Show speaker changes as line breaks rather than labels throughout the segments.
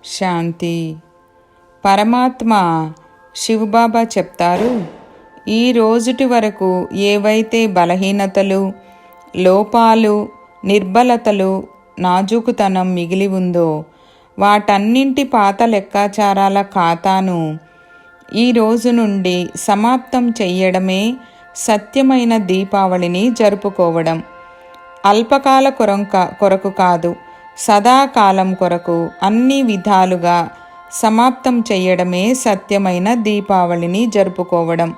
శాంతి. పరమాత్మ శివబాబా చెప్తారు, ఈ రోజుటి వరకు ఏవైతే బలహీనతలు, లోపాలు, నిర్బలతలు, నాజూకుతనం మిగిలి ఉందో వాటన్నింటి పాత లెక్కాచారాల ఖాతాను ఈ రోజు నుండి సమాప్తం చెయ్యడమే సత్యమైన దీపావళిని జరుపుకోవడం. అల్పకాల కొరకు కాదు, సదాకాలం కొరకు అన్ని విధాలుగా సమాప్తం చెయ్యడమే సత్యమైన దీపావళిని జరుపుకోవడం.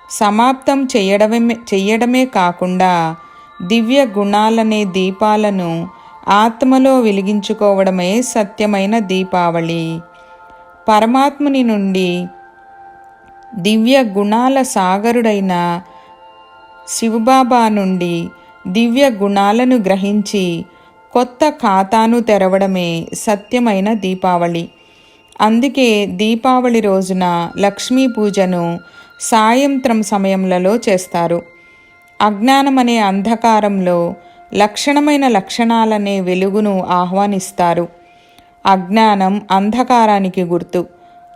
సమాప్తం చెయ్యడమే కాకుండా దివ్య గుణాలనే దీపాలను ఆత్మలో వెలిగించుకోవడమే సత్యమైన దీపావళి. పరమాత్ముని నుండి దివ్య గుణాల సాగరుడైన శివబాబా నుండి దివ్య గుణాలను గ్రహించి కొత్త ఖాతాను తెరవడమే సత్యమైన దీపావళి. అందుకే దీపావళి రోజున లక్ష్మీ పూజను సాయంత్రం సమయంలో చేస్తారు. అజ్ఞానమనే అంధకారంలో లక్షణమైన లక్షణాలనే వెలుగును ఆహ్వానిస్తారు. అజ్ఞానం అంధకారానికి గుర్తు.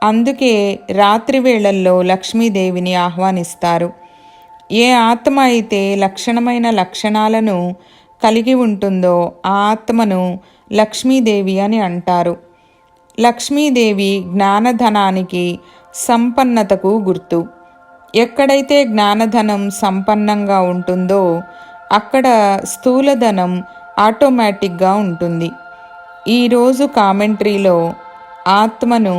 అందుకే రాత్రి వేళల్లో లక్ష్మీదేవిని ఆహ్వానిస్తారు. ఏ ఆత్మ అయితే లక్షణమైన లక్షణాలను కలిగి ఉంటుందో ఆ ఆత్మను లక్ష్మీదేవి అని అంటారు. లక్ష్మీదేవి జ్ఞానధనానికి, సంపన్నతకు గుర్తు. ఎక్కడైతే జ్ఞానధనం సంపన్నంగా ఉంటుందో అక్కడ స్థూలధనం ఆటోమేటిక్గా ఉంటుంది. ఈరోజు కామెంటరీలో ఆత్మను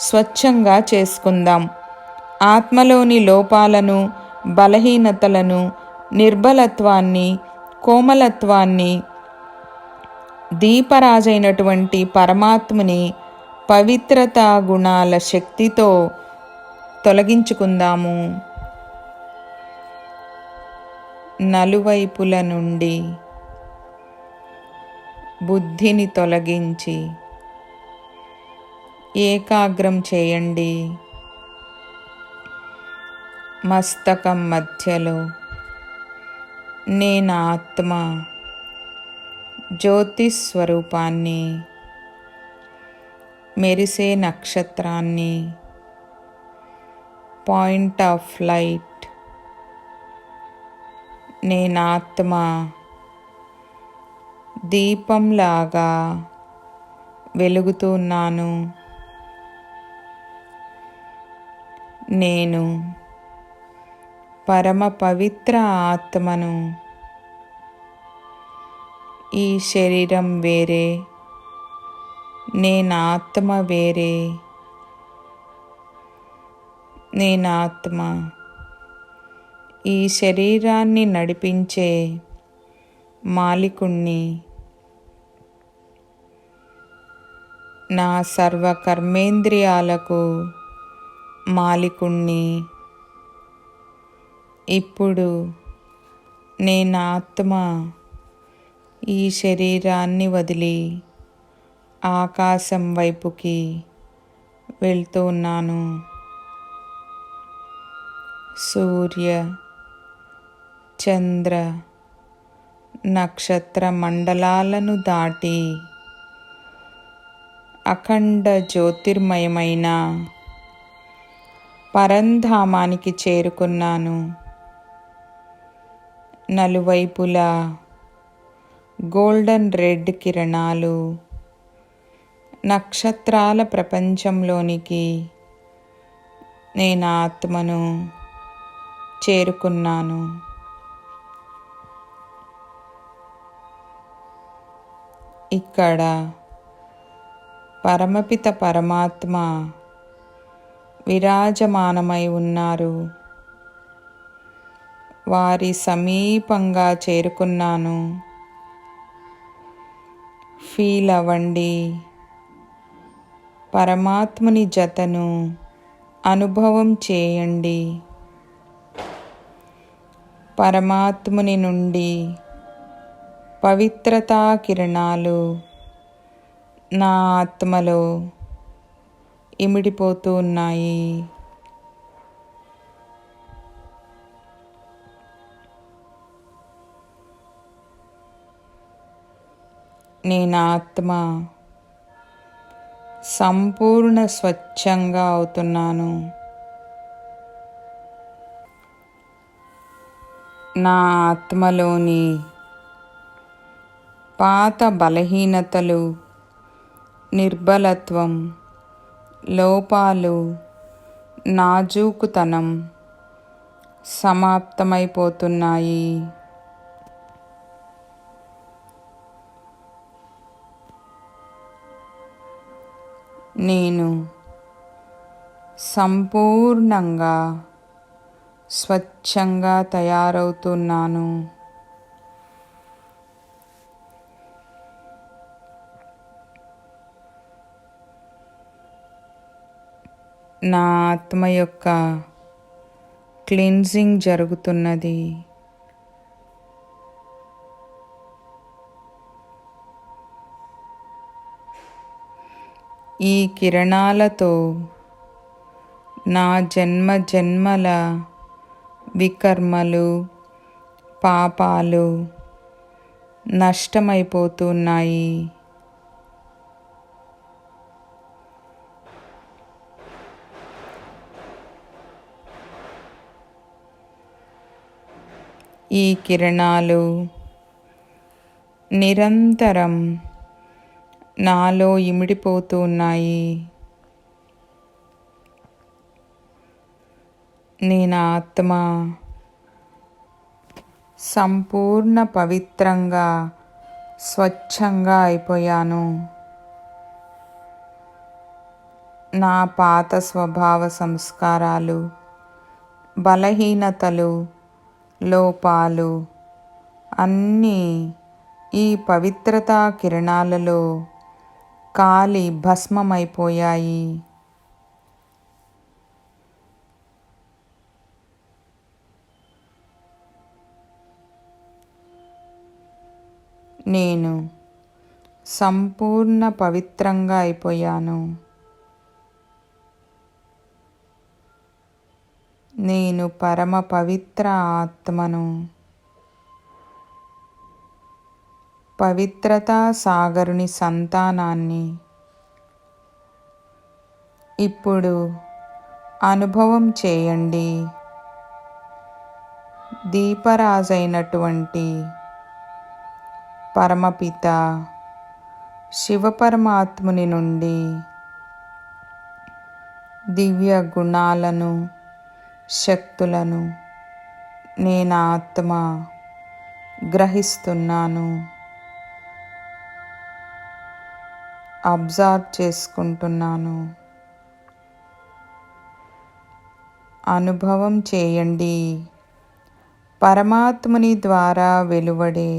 స్వచ్ఛంగా చేసుకుందాం. ఆత్మలోని లోపాలను, బలహీనతలను, నిర్బలత్వాన్ని, కోమలత్వాన్ని దీపరాజైనటువంటి పరమాత్ముని పవిత్రతా గుణాల శక్తితో తొలగించుకుందాము. నలువైపుల నుండి బుద్ధిని తొలగించి ఏకాగ్రం చేయండి. మస్తకం మధ్యలో నేను ఆత్మ జ్యోతిస్వరూపాన్ని, మెరిసే నక్షత్రాన్ని, పాయింట్ ఆఫ్ లైట్. నేను ఆత్మ దీపంలాగా వెలుగుతున్నాను. నేను పరమ పవిత్ర ఆత్మను. ఈ శరీరం వేరే, నేను ఆత్మ వేరే. నేను ఆత్మ ఈ శరీరాన్ని నడిపించే మాలికుణ్ణి. నా సర్వ కర్మేంద్రియాలకు మాలికుణ్ణి. ఇప్పుడు నేను ఆత్మ ఈ శరీరాన్ని వదిలి ఆకాశం వైపుకి వెళ్తున్నాను. సూర్య, చంద్ర, నక్షత్ర మండలాలను దాటి అఖండ జ్యోతిర్మయమైన పరంధామానికి చేరుకున్నాను. నలువైపులా గోల్డెన్ రెడ్ కిరణాలు నక్షత్రాల ప్రపంచంలోనికి నేను ఆత్మను చేరుకున్నాను. ఇక్కడ పరమపిత పరమాత్మ విరాజమానమై ఉన్నారు. వారి సమీపంగా చేరుకున్నాను. ఫీల్ అవ్వండి. పరమాత్ముని జతను అనుభవం చేయండి. పరమాత్ముని నుండి పవిత్రతా కిరణాలు నా ఆత్మలో ఇమిడిపోతూ ఉన్నాయి. నేను ఆత్మ సంపూర్ణ స్వచ్ఛంగా అవుతున్నాను. నా ఆత్మలోని పాత బలహీనతలు, నిర్బలత్వం, లోపాలు, నాజూకుతనం సమాప్తమైపోతున్నాయి. నేను సంపూర్ణంగా స్వచ్ఛంగా తయారవుతున్నాను. నా ఆత్మ యొక్క క్లీన్జింగ్ జరుగుతున్నది. ఈ కిరణాలతో నా జన్మ జన్మల వికర్మలు, పాపాలు నష్టమైపోతున్నాయి. ఈ కిరణాలు నిరంతరం నాలో ఇమిడిపోతూ ఉన్నాయి. నేను ఆత్మ సంపూర్ణ పవిత్రంగా స్వచ్ఛంగా అయిపోయాను. నా పాత స్వభావ సంస్కారాలు, బలహీనతలు, లోపాలు అన్నీ ఈ పవిత్రతా కిరణాలలో కాలి భస్మమైపోయాయి. నేను సంపూర్ణ పవిత్రంగా అయిపోయాను. నేను పరమ పవిత్ర ఆత్మను. పవిత్రతా సాగరుని సంతానాన్ని. ఇప్పుడు అనుభవం చేయండి. దీపరాజైనటువంటి పరమపిత శివపరమాత్ముని నుండి దివ్య గుణాలను, శక్తులను నేను ఆత్మ గ్రహిస్తున్నాను, అబ్జర్వ్ చేసుకుంటున్నాను. అనుభవం చేయండి. పరమాత్ముని ద్వారా వెలువడే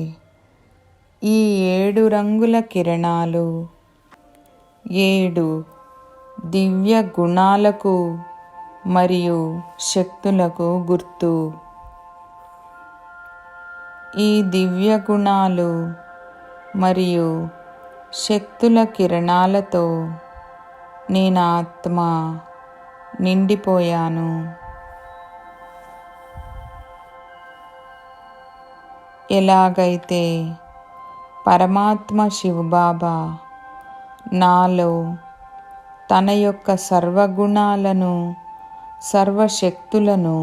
ఈ 7 రంగుల కిరణాలు 7 దివ్య గుణాలకు మరియు శక్తులకు గుర్తు. ఈ దివ్య గుణాలు మరియు శక్తుల కిరణాలతో నేను ఆత్మ నిండిపోయాను. ఎలాగైతే పరమాత్మ శివబాబా నాలో తన యొక్క సర్వగుణాలను, సర్వశక్తులను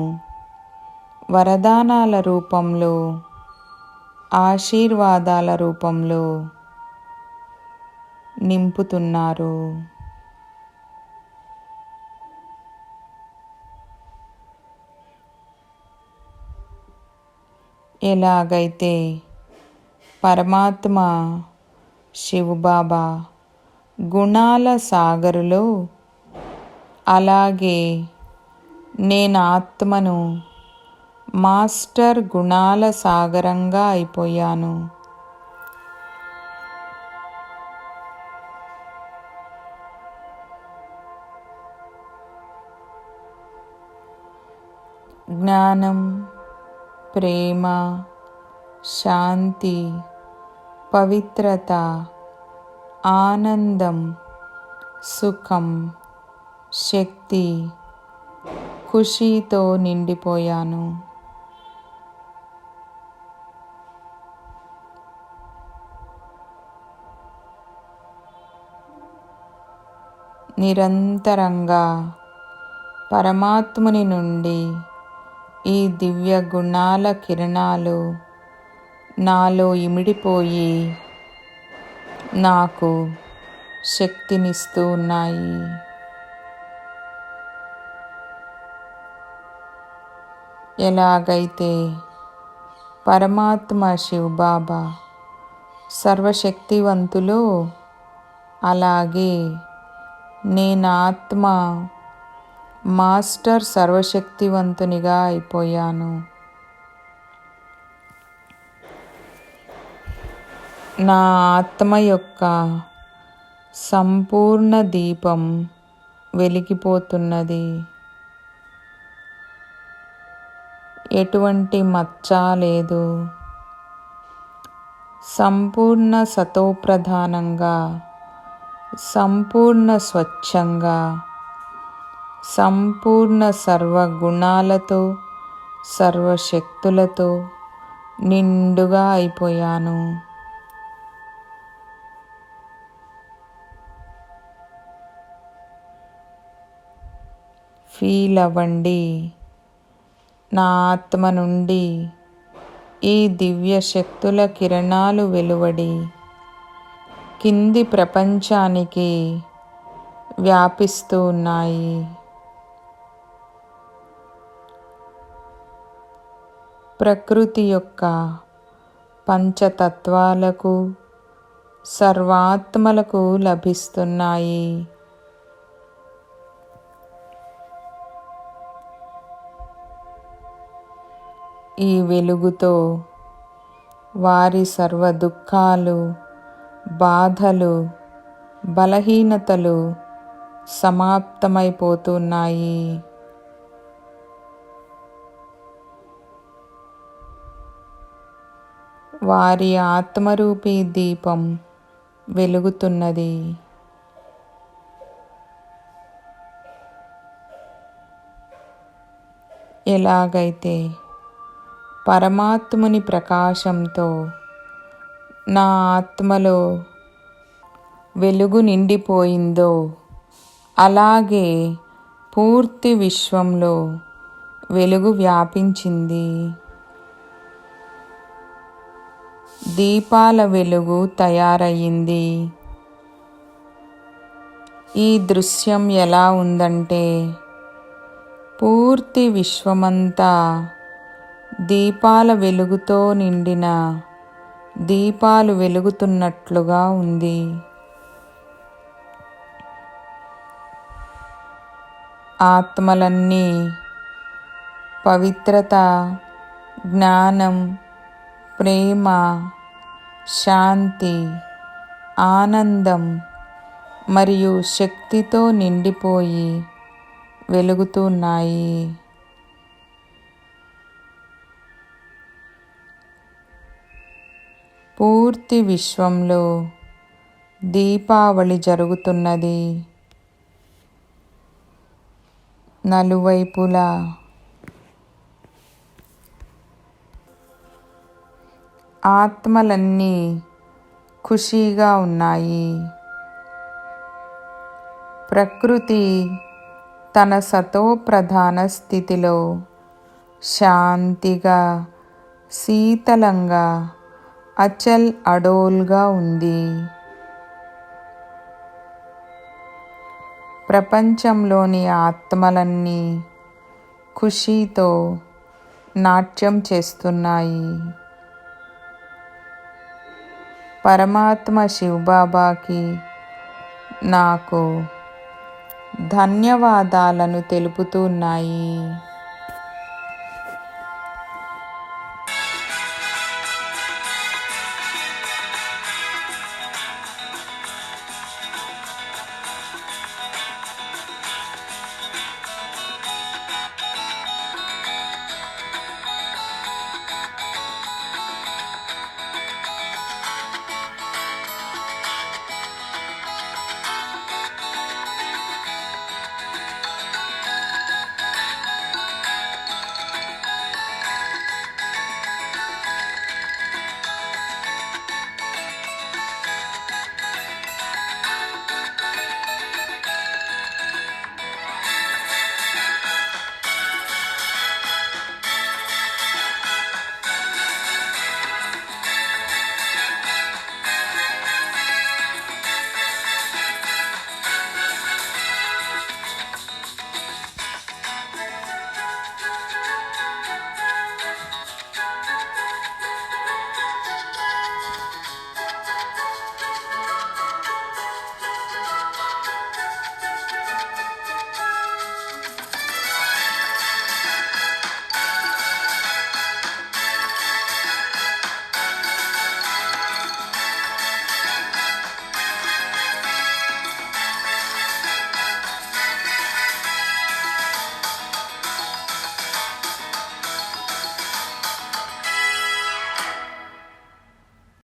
వరదానాల రూపంలో, ఆశీర్వాదాల రూపంలో నింపుతున్నారు. ఎలాగైతే పరమాత్మ శివబాబా గుణాల సాగరులో, అలాగే నేను ఆత్మను మాస్టర్ గుణాల సాగరంగా అయిపోయాను. జ్ఞానం, ప్రేమ, శాంతి, పవిత్రత, ఆనందం, సుఖం, శక్తి, ఖుషీతో నిండిపోయాను. నిరంతరంగా పరమాత్ముని నుండి ఈ దివ్య గుణాల కిరణాలు నాలో ఇమిడిపోయి నాకు శక్తినిస్తూ ఉన్నాయి. ఎలాగైతే పరమాత్మ శివబాబా సర్వశక్తివంతులో, అలాగే నేను ఆత్మ మాస్టర్ సర్వశక్తివంతునిగా అయిపోయాను. నా ఆత్మ యొక్క సంపూర్ణ దీపం వెలిగిపోతున్నది. ఎటువంటి మచ్చ లేదు. సంపూర్ణ సతోప్రధానంగా, సంపూర్ణ స్వచ్ఛంగా, సంపూర్ణ సర్వగుణాలతో, సర్వశక్తులతో నిండుగా అయిపోయాను. ఫీల్ అవ్వండి. నా ఆత్మ నుండి ఈ దివ్య శక్తుల కిరణాలు వెలువడి కింది ప్రపంచానికి వ్యాపిస్తూ ఉన్నాయి. ప్రకృతి యొక్క పంచతత్వాలకు, సర్వాత్మలకు లభిస్తున్నాయి. ఈ వెలుగుతో వారి సర్వ దుఃఖాలు, బాధలు, బలహీనతలు సమాప్తమైపోతున్నాయి. వారి ఆత్మరూపీ దీపం వెలుగుతున్నది. ఎలాగైతే పరమాత్ముని ప్రకాశంతో నా ఆత్మలో వెలుగు నిండిపోయిందో, అలాగే పూర్తి విశ్వంలో వెలుగు వ్యాపించింది. దీపాల వెలుగు తయారయ్యింది. ఈ దృశ్యం ఎలా ఉందంటే, పూర్తి విశ్వమంతా దీపాల వెలుగుతో నిండిన దీపాలు వెలుగుతున్నట్లుగా ఉంది. ఆత్మలన్నీ పవిత్రత, జ్ఞానం, ప్రేమ, శాంతి, ఆనందం మరియు శక్తితో నిండిపోయి వెలుగుతున్నాయి. పూర్తి విశ్వంలో దీపావళి జరుగుతున్నది. నలువైపులా ఆత్మలన్నీ ఖుషీగా ఉన్నాయి. ప్రకృతి తన సతోప్రధాన స్థితిలో శాంతిగా, శీతలంగా, అచల్ అడోల్గా ఉంది. ప్రపంచంలోని ఆత్మలన్నీ ఖుషీతో నాట్యం చేస్తున్నాయి. పరమాత్మ శివబాబాకి నాకు ధన్యవాదాలను తెలుపుతున్నాయి.